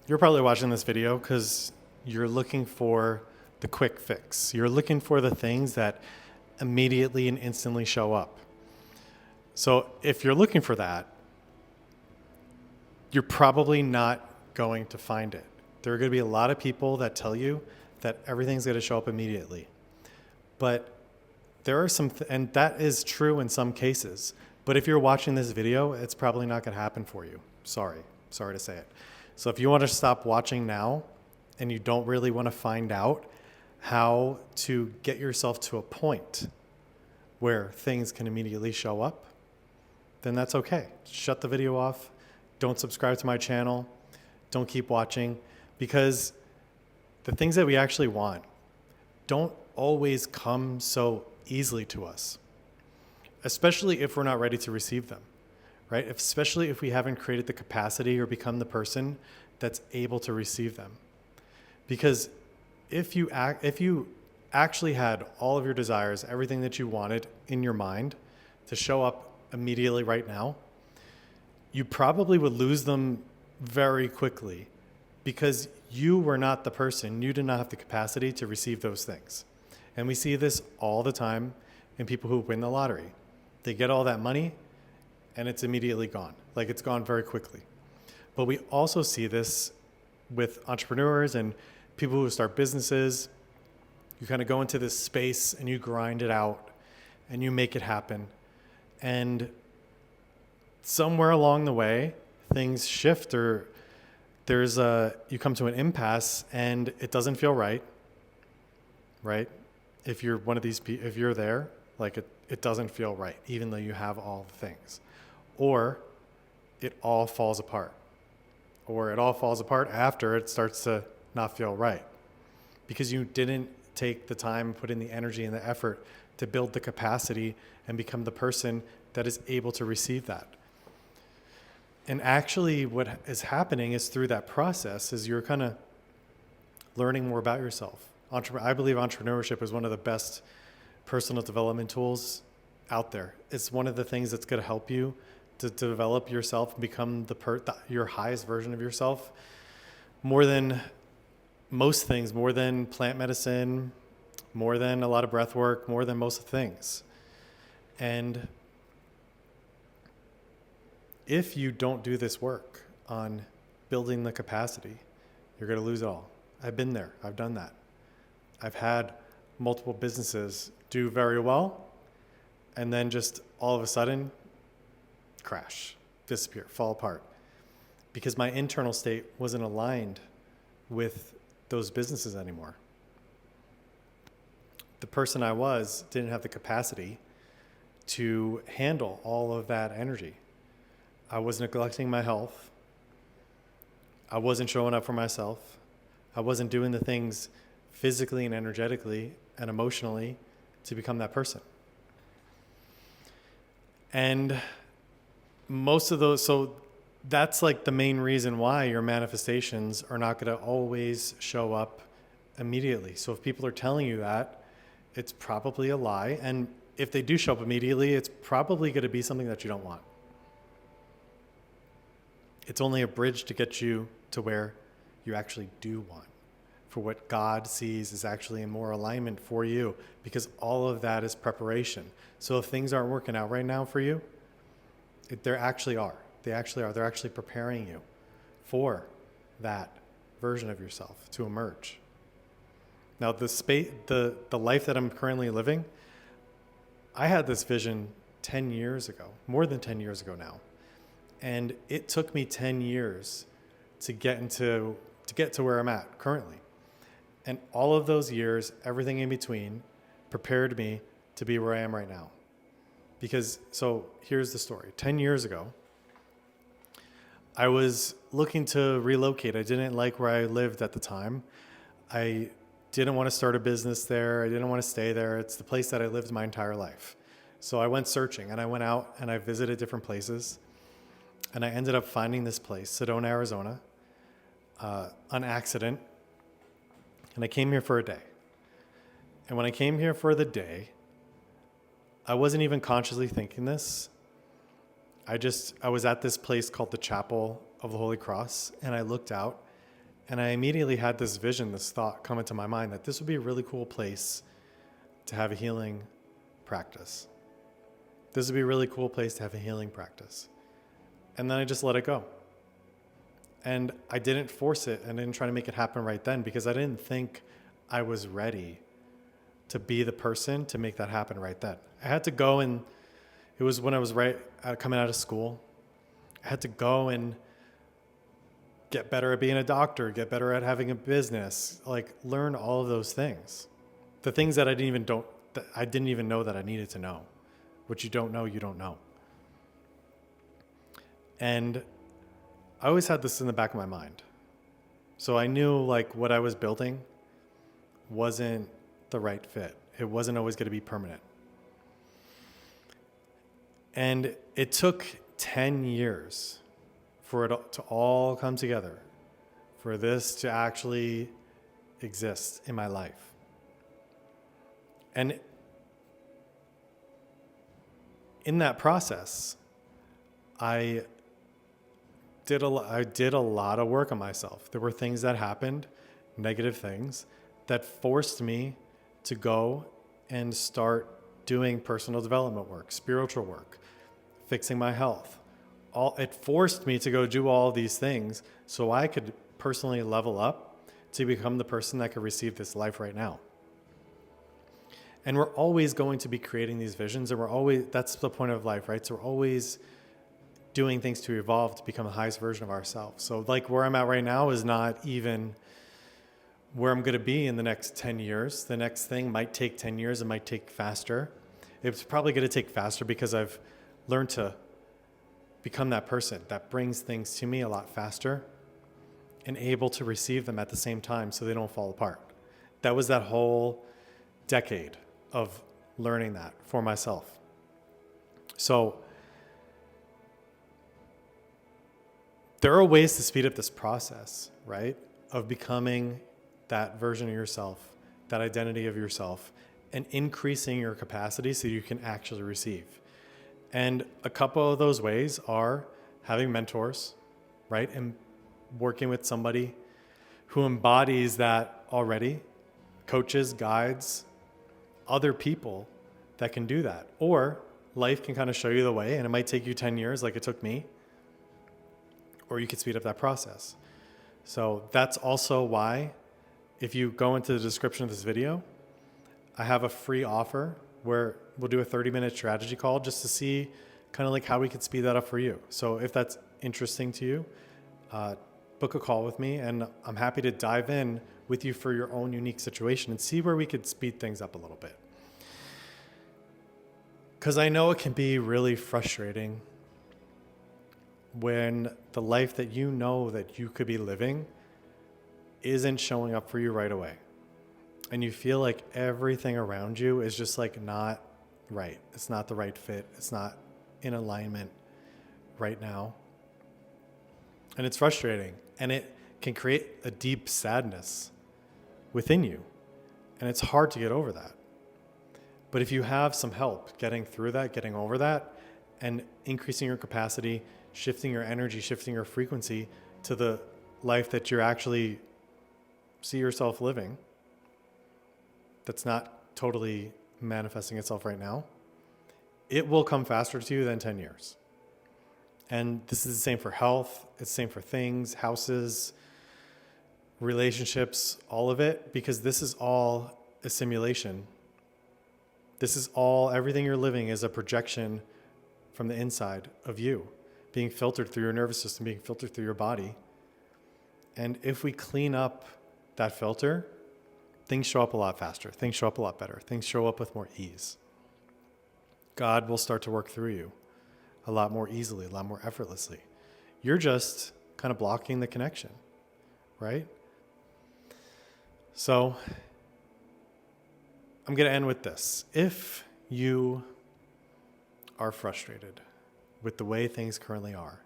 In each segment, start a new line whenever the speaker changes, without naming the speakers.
You're probably watching this video because you're looking for the quick fix. You're looking for the things that immediately and instantly show up. So if you're looking for that, you're probably not going to find it. There are going to be a lot of people that tell you that everything's going to show up immediately. But there are and that is true in some cases. But if you're watching this video, it's probably not going to happen for you. Sorry to say it. So if you want to stop watching now and you don't really want to find out how to get yourself to a point where things can immediately show up, then that's okay. Shut the video off. Don't subscribe to my channel. Don't keep watching, because the things that we actually want don't always come so easily to us, especially if we're not ready to receive them, right? Especially if we haven't created the capacity or become the person that's able to receive them. Because if you actually had all of your desires, everything that you wanted in your mind to show up immediately right now, you probably would lose them very quickly because you were not the person. You did not have the capacity to receive those things. And we see this all the time in people who win the lottery. They get all that money and it's immediately gone. Like, it's gone very quickly. But we also see this with entrepreneurs and people who start businesses. You kind of go into this space and you grind it out and you make it happen. And somewhere along the way, things shift, or you come to an impasse and it doesn't feel right? If you're one of these people, if you're there, like it doesn't feel right, even though you have all the things. Or it all falls apart. Or it all falls apart after it starts to not feel right, because you didn't take the time, put in the energy and the effort to build the capacity and become the person that is able to receive that. And actually what is happening is, through that process, is you're kind of learning more about yourself. I believe entrepreneurship is one of the best personal development tools out there. It's one of the things that's going to help you to develop yourself and become your highest version of yourself, more than most things, more than plant medicine, more than a lot of breath work, more than most things. And if you don't do this work on building the capacity, you're going to lose it all. I've been there. I've done that. I've had multiple businesses do very well, and then just all of a sudden crash, disappear, fall apart, because my internal state wasn't aligned with those businesses anymore. The person I was didn't have the capacity to handle all of that energy. I was neglecting my health. I wasn't showing up for myself. I wasn't doing the things physically and energetically and emotionally to become that person. And most of those, so that's like the main reason why your manifestations are not going to always show up immediately. So if people are telling you that, it's probably a lie. And if they do show up immediately, it's probably going to be something that you don't want. It's only a bridge to get you to where you actually do want, for what God sees is actually in more alignment for you, because all of that is preparation. So if things aren't working out right now for you, they actually are. They're actually preparing you for that version of yourself to emerge. Now, the life that I'm currently living, I had this vision 10 years ago, more than 10 years ago now. And it took me 10 years to get to where I'm at currently. And all of those years, everything in between, prepared me to be where I am right now. So here's the story. 10 years ago, I was looking to relocate. I didn't like where I lived at the time. I didn't want to start a business there. I didn't want to stay there. It's the place that I lived my entire life. So I went searching, and I went out and I visited different places. And I ended up finding this place, Sedona, Arizona, on accident. And I came here for a day. And when I came here for the day, I wasn't even consciously thinking this. I was at this place called the Chapel of the Holy Cross, and I looked out And I immediately had this vision, this thought come into my mind that this would be a really cool place to have a healing practice. This would be a really cool place to have a healing practice. And then I just let it go. And I didn't force it and didn't try to make it happen right then because I didn't think I was ready to be the person to make that happen right then. I had to go, and it was when I was coming out of school. I had to go and get better at being a doctor, get better at having a business, like learn all of those things. The things that I didn't even know that I needed to know. What you don't know, you don't know. And I always had this in the back of my mind. So I knew like what I was building wasn't the right fit. It wasn't always going to be permanent. And it took 10 years for it to all come together, for this to actually exist in my life. And in that process, I did a lot of work on myself. There were things that happened, negative things, that forced me to go and start doing personal development work, spiritual work, fixing my health. It forced me to go do all these things so I could personally level up to become the person that could receive this life right now. And we're always going to be creating these visions, and that's the point of life, right? So we're always doing things to evolve to become the highest version of ourselves. So like where I'm at right now is not even where I'm going to be in the next 10 years. The next thing might take 10 years. It might take faster. It's probably going to take faster because I've learned to become that person that brings things to me a lot faster and able to receive them at the same time so they don't fall apart. That was that whole decade of learning that for myself. So there are ways to speed up this process, right? Of becoming that version of yourself, that identity of yourself, and increasing your capacity so you can actually receive. And a couple of those ways are having mentors, right? And working with somebody who embodies that already, coaches, guides, other people that can do that. Or life can kind of show you the way, and it might take you 10 years like it took me, or you could speed up that process. So that's also why, if you go into the description of this video, I have a free offer where we'll do a 30-minute strategy call just to see kind of like how we could speed that up for you. So if that's interesting to you, book a call with me, and I'm happy to dive in with you for your own unique situation and see where we could speed things up a little bit. Because I know it can be really frustrating when the life that you know that you could be living isn't showing up for you right away. And you feel like everything around you is just like not right. It's not the right fit. It's not in alignment right now. And it's frustrating. And it can create a deep sadness within you. And it's hard to get over that. But if you have some help getting through that, getting over that, and increasing your capacity, shifting your energy, shifting your frequency to the life that you're actually see yourself living, that's not totally manifesting itself right now, it will come faster to you than 10 years. And this is the same for health. It's the same for things, houses, relationships, all of it, because this is all a simulation. This is all, everything you're living is a projection from the inside of you, being filtered through your nervous system, being filtered through your body. And if we clean up that filter, things show up a lot faster. Things show up a lot better. Things show up with more ease. God will start to work through you a lot more easily, a lot more effortlessly. You're just kind of blocking the connection, right? So I'm going to end with this. If you are frustrated with the way things currently are,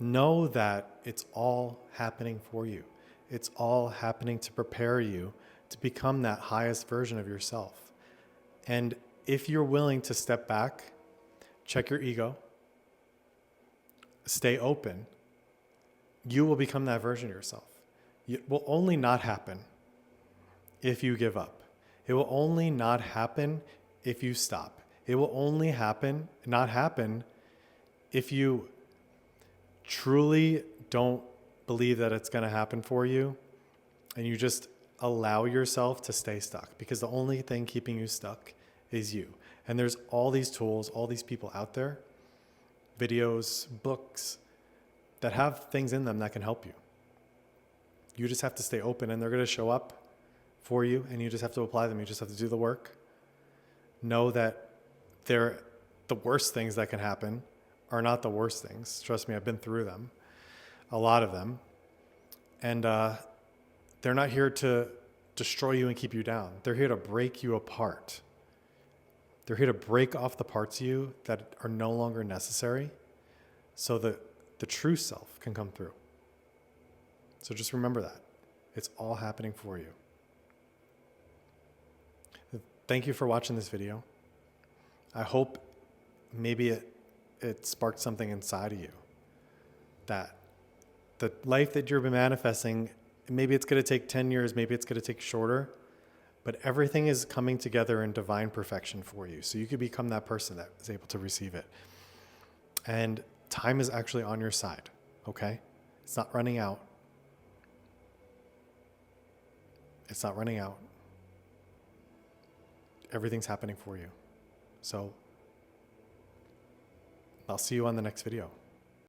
know that it's all happening for you. It's all happening to prepare you to become that highest version of yourself. And if you're willing to step back, check your ego, stay open, you will become that version of yourself. It will only not happen if you give up. It will only not happen if you stop. It will only not happen if you truly don't believe that it's going to happen for you and you just allow yourself to stay stuck, because the only thing keeping you stuck is you. And there's all these tools, all these people out there, videos, books, that have things in them that can help you. You just have to stay open, and they're going to show up for you, and you just have to apply them. You just have to do the work. Know that the worst things that can happen are not the worst things. Trust me, I've been through them, a lot of them. And they're not here to destroy you and keep you down. They're here to break you apart. They're here to break off the parts of you that are no longer necessary so that the true self can come through. So just remember that. It's all happening for you. Thank you for watching this video. I hope maybe it sparked something inside of you, that the life that you're manifesting, maybe it's going to take 10 years, maybe it's going to take shorter, but everything is coming together in divine perfection for you. So you could become that person that is able to receive it. And time is actually on your side, okay? It's not running out. It's not running out. Everything's happening for you. So I'll see you on the next video.